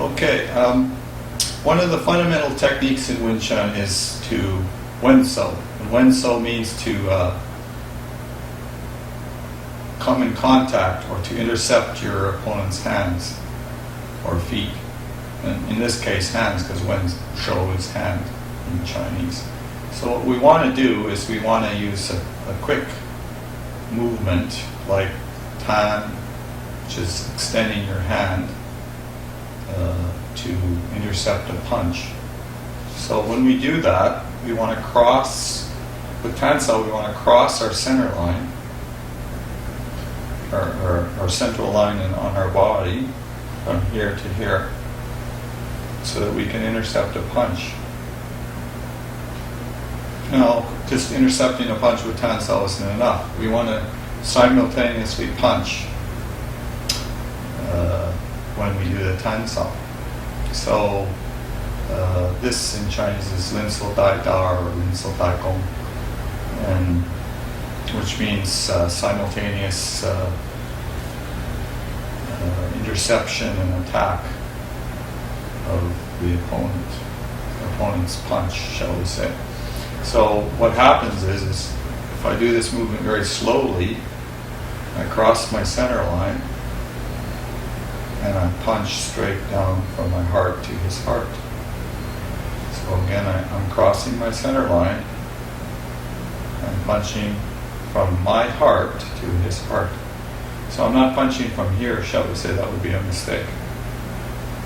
Okay, one of the fundamental techniques in Wing Chun is to Wing Sao. And Wing Sao means to come in contact or to intercept your opponent's hands or feet. And in this case, hands, because Wing Sao is hand in Chinese. So what we want to do is we want to use a quick movement like Tan, which is extending your hand to intercept a punch. So when we do that, we want to cross, with Tan Sao, we want to cross our center line, our central line on our body, from here to here, so that we can intercept a punch. Now, just intercepting a punch with Tan Sao isn't enough. We want to simultaneously punch when we do the Tan Sao. So this in Chinese is Lin So Dai Da or Lin So Dai Gong, and which means simultaneous interception and attack of the opponent's punch, shall we say. So what happens is if I do this movement very slowly, I cross my center line and I punch straight down from my heart to his heart. So again, I'm crossing my center line and punching from my heart to his heart. So I'm not punching from here, shall we say, that would be a mistake.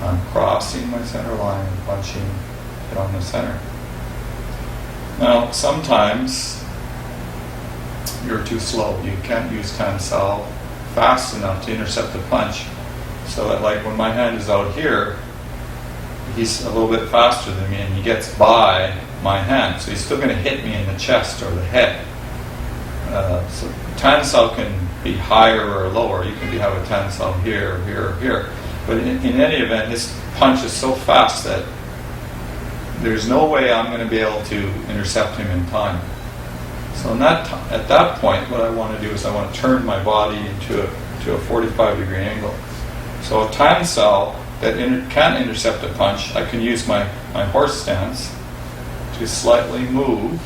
I'm crossing my center line and punching down the center. Now, sometimes you're too slow. You can't use Tan Sao fast enough to intercept the punch. So that, like, when my hand is out here, he's a little bit faster than me and he gets by my hand. So he's still going to hit me in the chest or the head. So Tan Sao can be higher or lower. You can have a Tan Sao here, here, or here. But in any event, his punch is so fast that there's no way I'm going to be able to intercept him in time. So at that point, what I want to do is I want to turn my body into a 45-degree angle. So a Tan Sao that can intercept a punch, I can use my horse stance to slightly move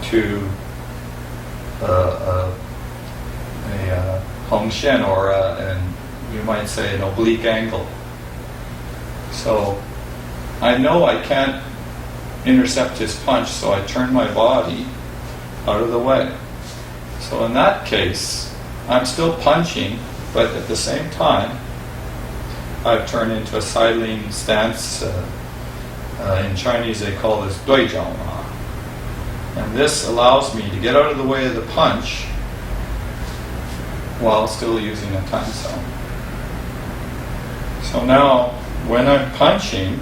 to a Hong Xian, or and you might say an oblique angle. So I know I can't intercept his punch, so I turn my body out of the way. So in that case, I'm still punching, but at the same time, I've turned into a side-lean stance. In Chinese, they call this dui zhao ma. And this allows me to get out of the way of the punch while still using a Tan Sao. So now, when I'm punching,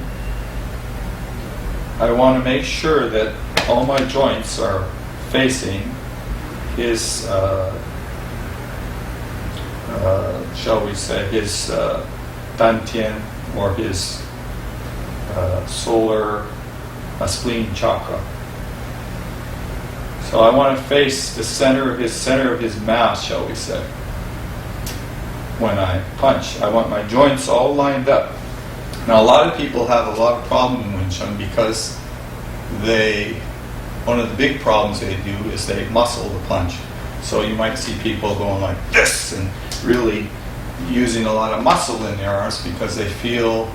I want to make sure that all my joints are facing his, shall we say, his dantian, or his solar spleen chakra. So I want to face the center of his mass, shall we say. When I punch, I want my joints all lined up. Now, a lot of people have a lot of problem in Wing Chun because one of the big problems they do is they muscle the punch. So you might see people going like this and really using a lot of muscle in their arms because they feel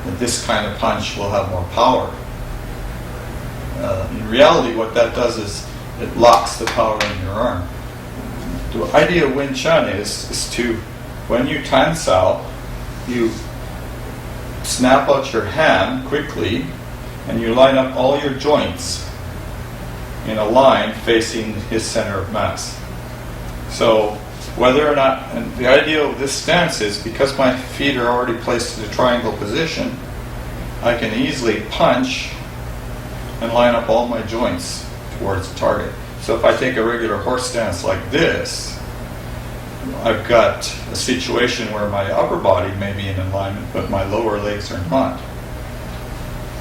that this kind of punch will have more power. In reality, what that does is it locks the power in your arm. The idea of Wing Chun is to, when you Tan Sao, you snap out your hand quickly and you line up all your joints in a line facing his center of mass. So whether or not, and the idea of this stance is because my feet are already placed in a triangle position, I can easily punch and line up all my joints towards the target. So if I take a regular horse stance like this, I've got a situation where my upper body may be in alignment, but my lower legs are not.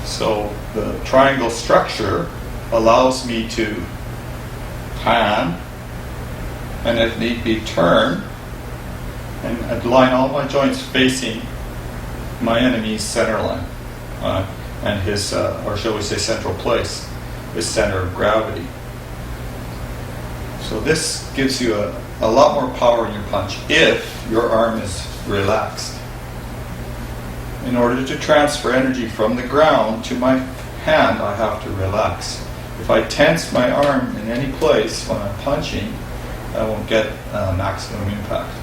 So the triangle structure allows me to pan, and if need be turn, And I'd line all my joints facing my enemy's center line, and his, or shall we say central place, his center of gravity. So this gives you a lot more power in your punch if your arm is relaxed. In order to transfer energy from the ground to my hand, I have to relax. If I tense my arm in any place when I'm punching, I won't get maximum impact.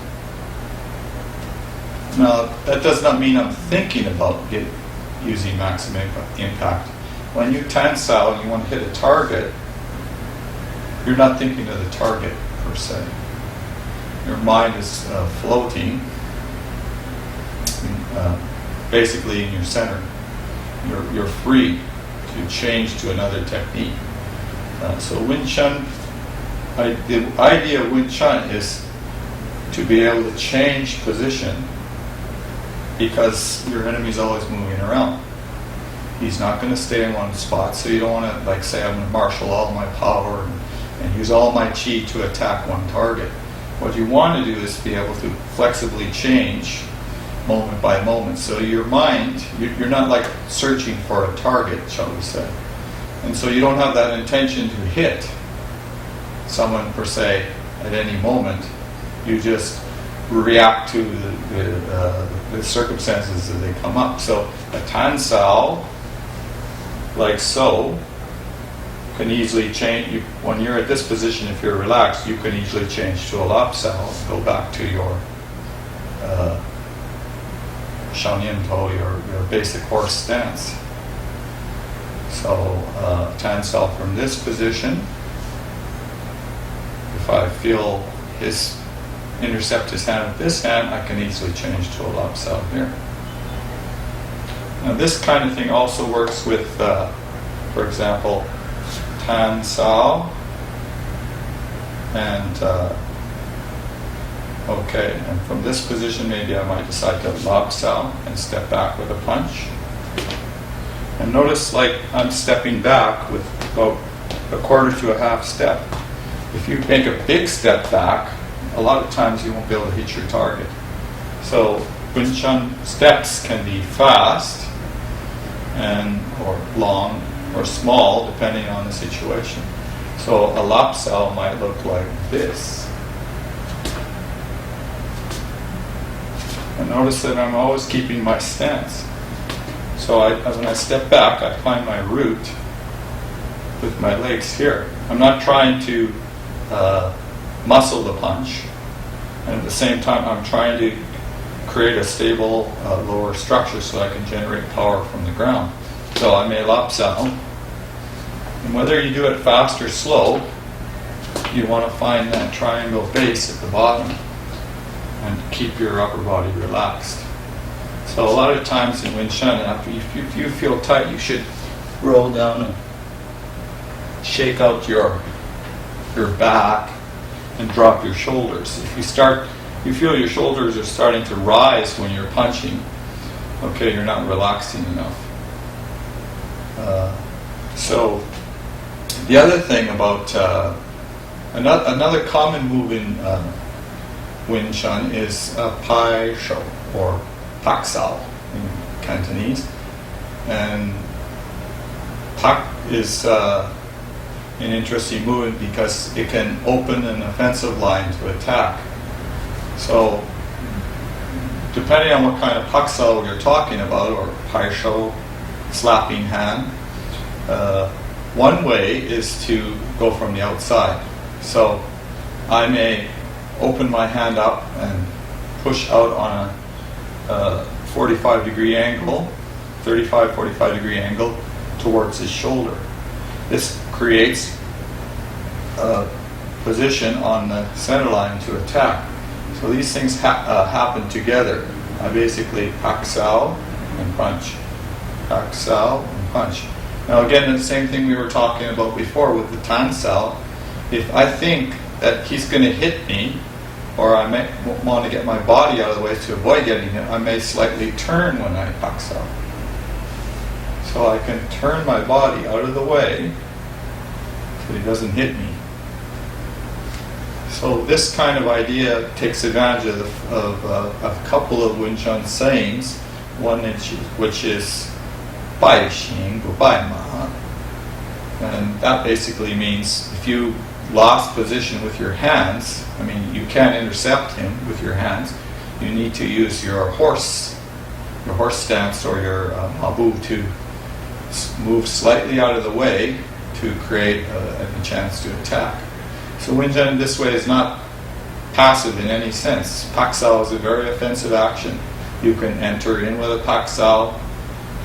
Now, that does not mean I'm thinking about using maximum impact. When you tense out and you want to hit a target, you're not thinking of the target per se. Your mind is floating, basically in your center. You're free to change to another technique. So Wing Chun, the idea of Wing Chun is to be able to change position because your enemy's always moving around. He's not going to stay in one spot, so you don't want to, like, say, I'm going to marshal all my power and use all my chi to attack one target. What you want to do is be able to flexibly change moment by moment. So your mind, you're not like searching for a target, shall we say. And so you don't have that intention to hit someone per se at any moment. You just react to the circumstances as they come up. So a Tan Sao, like so, can easily change. When you're at this position, if you're relaxed, you can easily change to a Lop Sao, go back to your Shangyan-to, your basic horse stance. So Tan Sao from this position, if I feel intercept his hand with this hand, I can easily change to a Lop Sao here. Now this kind of thing also works with, for example, Tan Sao, and and from this position maybe I might decide to Lop Sao and step back with a punch. And notice, like, I'm stepping back with about a quarter to a half step. If you make a big step back, a lot of times you won't be able to hit your target. So Wing Chun steps can be fast or long or small, depending on the situation. So a Lop Sao might look like this. And notice that I'm always keeping my stance. So when I step back, I find my root with my legs here. I'm not trying to muscle the punch, and at the same time I'm trying to create a stable lower structure so I can generate power from the ground. So I may Lop Sao, and whether you do it fast or slow, you want to find that triangle base at the bottom and keep your upper body relaxed. So a lot of times in Wing Chun, if you feel tight, you should roll down and shake out your back and drop your shoulders. If you feel your shoulders are starting to rise when you're punching, okay, you're not relaxing enough. So the other thing about another common move in Wing Chun is Pak Sao or Pak Sao in Cantonese, and Pak is an interesting movement because it can open an offensive line to attack. So depending on what kind of Pak Sao you're talking about, or Pak Sao, slapping hand, one way is to go from the outside. So I may open my hand up and push out on a 45 degree angle, 35, 45 degree angle towards his shoulder. This creates a position on the center line to attack. So these things happen together. I basically Pak Sao and punch, Pak Sao and punch. Now again, the same thing we were talking about before with the Tan Sao. If I think that he's going to hit me, or I may want to get my body out of the way to avoid getting hit, I may slightly turn when I Pak Sao. So I can turn my body out of the way so he doesn't hit me. So this kind of idea takes advantage of a couple of Wing Chun sayings, one which is 拜行不拜马, and that basically means if you lost position with your hands, I mean you can't intercept him with your hands, you need to use your horse stance or your mabu to move slightly out of the way to create a chance to attack. So Wing Chun in this way is not passive in any sense. Pak Sao is a very offensive action. You can enter in with a Pak Sao.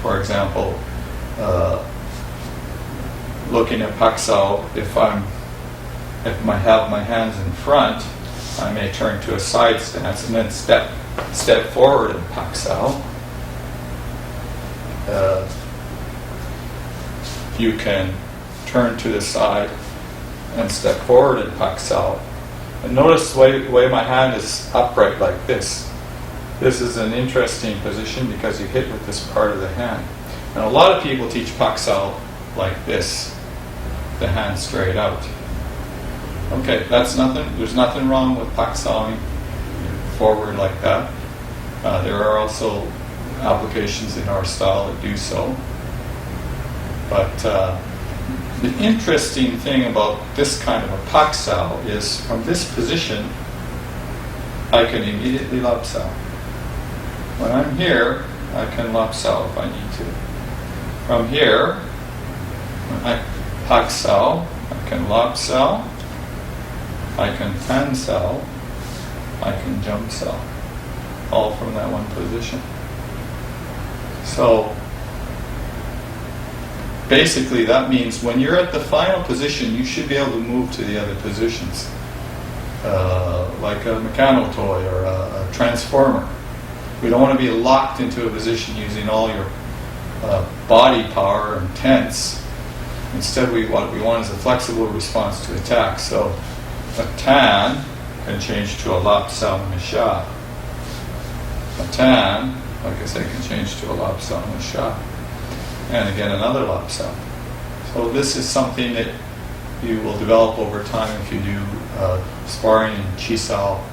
For example, looking at Pak Sao, if I have my hands in front, I may turn to a side stance and then step forward in Pak Sao. You can turn to the side and step forward in Pak Sao. And notice the way my hand is upright like this. This is an interesting position because you hit with this part of the hand. And a lot of people teach Pak Sao like this, the hand straight out. Okay, there's nothing wrong with Pak Saoing forward like that. There are also applications in our style that do so. But the interesting thing about this kind of a Pak Sao is from this position, I can immediately Lop Sao. When I'm here, I can Lop Sao if I need to. From here, when I Pak Sao, I can Lop Sao, I can Tan Sao, I can Jump Sao. All from that one position. So, basically, that means when you're at the final position, you should be able to move to the other positions, like a mechanical toy or a transformer. We don't want to be locked into a position using all your body power and tense. Instead, what we want is a flexible response to attack. So, a Tan can change to a Lop Sao and a Sha. A Tan, like I said, can change to a Lop Sao and a Sha. And again another Lop Sao. So this is something that you will develop over time if you do sparring and Chi Sao,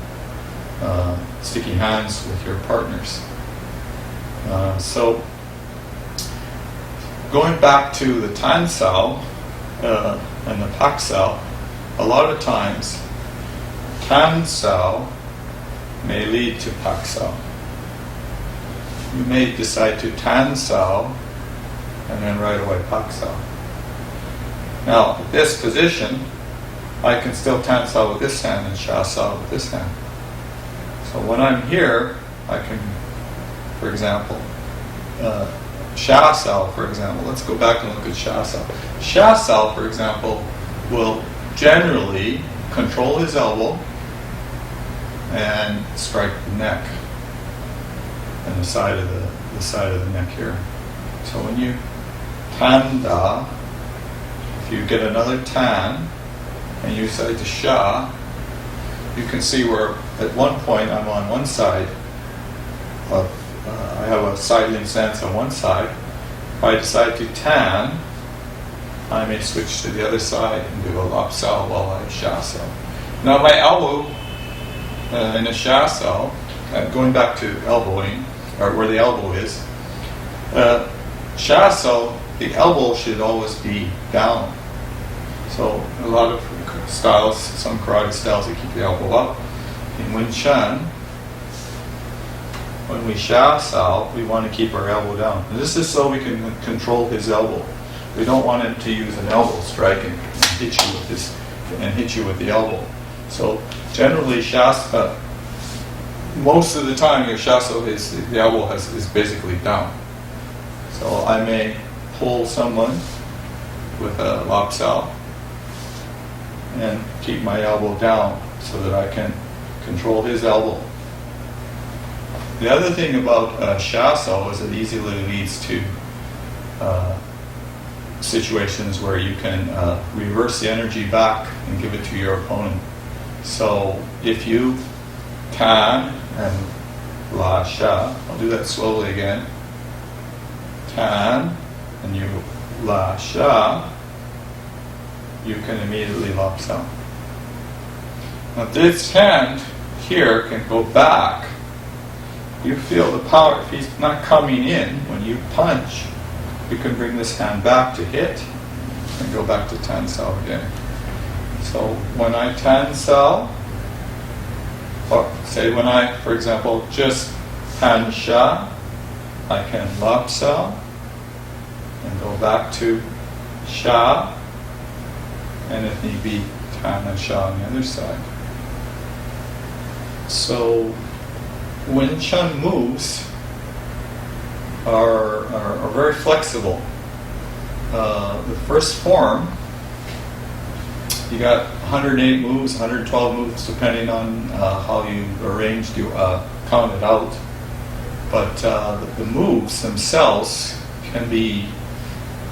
sticky hands with your partners. So going back to the Tan Sao and the Pak Sao, a lot of times Tan Sao may lead to Pak Sao. You may decide to Tan Sao and then right away Pak Sao. Now, at this position, I can still Tan Sao with this hand and Sha Sao with this hand. So when I'm here, I can, for example, Sha Sao, for example. Let's go back and look at Sha Sao. Sha Sao, for example, will generally control his elbow and strike the neck and the side of the neck here. So when you Tan Da, if you get another Tan and you decide to Sha, you can see where at one point I'm on one side of, I have a sidling stance on one side. If I decide to Tan, I may switch to the other side and do a Lop Sao while I Sha Sao. Now my elbow in a Sha Sao, going back to elbowing, or where the elbow is, Sha Sao, the elbow should always be down. So a lot of styles, some karate styles, they keep the elbow up. In Wing Chun, when we Sha Sao, we want to keep our elbow down. And this is so we can control his elbow. We don't want him to use an elbow strike and hit you with the elbow. So generally, most of the time, your Sha Sao, the elbow is basically down. So I may pull someone with a Lop Sao and keep my elbow down so that I can control his elbow. The other thing about Sha Sao is it easily leads to situations where you can reverse the energy back and give it to your opponent. So if you Tan and La Sha, I'll do that slowly again. Tan and you La Sha, you can immediately Lop Sao. Now this hand here can go back. You feel the power. If he's not coming in when you punch, you can bring this hand back to hit and go back to Tan Sao again. So when I Tan Sao, or say when I, for example, just Tan Sha, I can Lop Sao and go back to Sha, and if need be, Tan and Sha on the other side. So Wing Chun moves are very flexible. The first form, you got 108 moves, 112 moves, depending on how you arranged, you counted out. But the moves themselves can be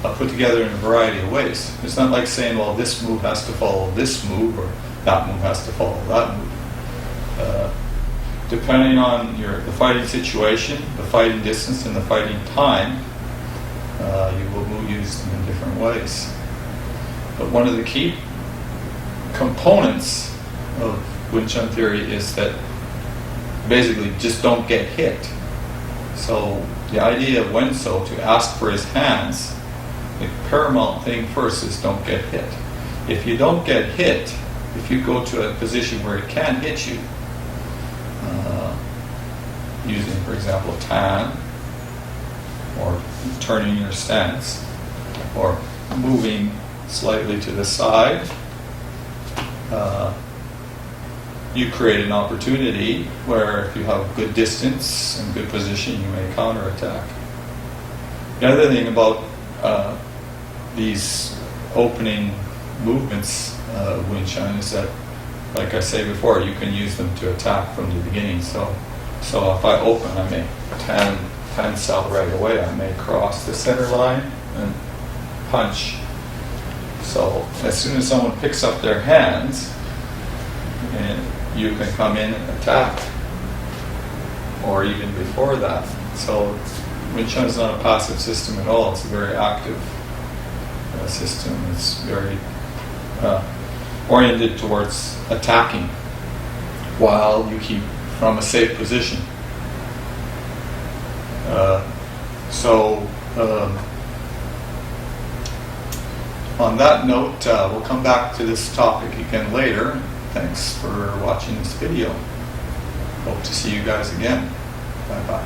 put together in a variety of ways. It's not like saying, well, this move has to follow this move, or that move has to follow that move. Depending on the fighting situation, the fighting distance, and the fighting time, you will use them in different ways. But one of the key components of Wing Chun theory is that basically just don't get hit. So the idea of Wen So, to ask for his hands, the paramount thing first is don't get hit. If you don't get hit, if you go to a position where it can hit you, using, for example, Tan, or turning your stance, or moving slightly to the side, you create an opportunity where if you have good distance and good position, you may counterattack. The other thing about these opening movements of Wing Chun is that, like I say before, you can use them to attack from the beginning. So if I open, I may Tan Sao right away. I may cross the center line and punch. So as soon as someone picks up their hands, and you can come in and attack, or even before that. So Wing Chun is not a passive system at all. It's a very active system. It's very oriented towards attacking while you keep from a safe position. On that note, we'll come back to this topic again later. Thanks for watching this video. Hope to see you guys again. Bye-bye.